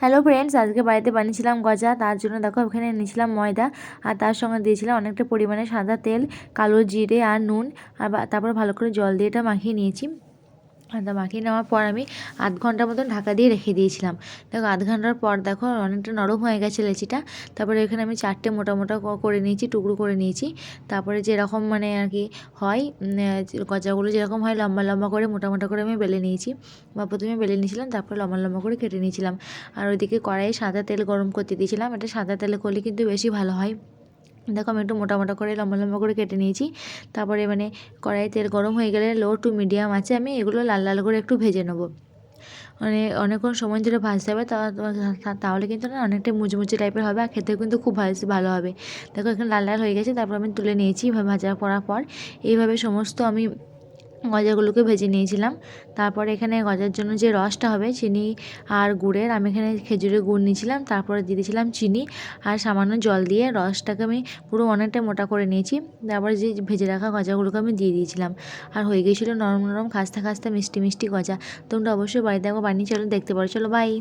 Hello friends, আজকে বাড়িতে বানিয়েছিলাম গজা। তার জন্য দেখো এখানে নিয়েছিলাম ময়দা, আর তার সঙ্গে দিয়েছিলাম অনেকটা পরিমাণে সাদা তেল, কালো জিরে আর নুন। আর তারপর ভালো করে জল দিয়ে এটা মাখিয়ে নিয়েছি। আর মাখিয়ে নেওয়ার পর আমি আধ ঘন্টার মতন ঢাকা দিয়ে রেখে দিয়েছিলাম। দেখো আধ ঘন্টার পর দেখো অনেকটা নরম হয়ে গেছে লেচিটা। তারপরে এখানে আমি 4টে মোটা মোটা করে নিয়েছি, টুকরো করে নিয়েছি। তারপরে যেরকম মানে আর কি হয়, গজাগুলো যেরকম হয় লম্বা লম্বা করে মোটা মোটা করে আমি বেলে নিয়েছি, বা প্রথমে বেলে নিয়েছিলাম, তারপরে লম্বা লম্বা করে কেটে নিয়েছিলাম। আর ওইদিকে কড়াইয়ে সাদা তেল গরম করতে দিয়েছিলাম। এটা সাদা তেলে করলে কিন্তু বেশি ভালো হয়। দেখো আমি একটু মোটা মোটা করে লম্বা লম্বা করে কেটে নিয়েছি। তারপরে মানে কড়াইয়ে তেল গরম হয়ে গেলে লো টু মিডিয়াম আছে আমি এগুলো লাল লাল করে একটু ভেজে নেবো। মানে অনেকক্ষণ সময় ধরে ভাজতে হবে, তাহলে কিন্তু না অনেকটা মুচমুচে টাইপের হবে, আর খেতেও কিন্তু খুব ভালো হবে। দেখো এখানে লাল লাল হয়ে গেছে, তারপর আমি তুলে নিয়েছি ভাজা করার পর। এইভাবে সমস্ত আমি গজাগুলোকে ভেজে নিয়েছিলাম। তারপরে এখানে গজার জন্য যে রসটা হবে চিনি আর গুড়ের, আমি এখানে খেজুরের গুড় নিয়েছিলাম। তারপরে দিয়ে দিয়েছিলাম চিনি আর সামান্য জল দিয়ে রসটাকে আমি পুরো অনেকটা মোটা করে নিয়েছি। তারপরে যে ভেজে রাখা গজাগুলোকে আমি দিয়ে দিয়েছিলাম, আর হয়ে গিয়েছিলো নরম নরম খাস্তা খাস্তা মিষ্টি মিষ্টি গজা। তোমরা অবশ্যই বাড়িতে একবার বানিয়ে চলো, দেখতে পারো। চলো বাই।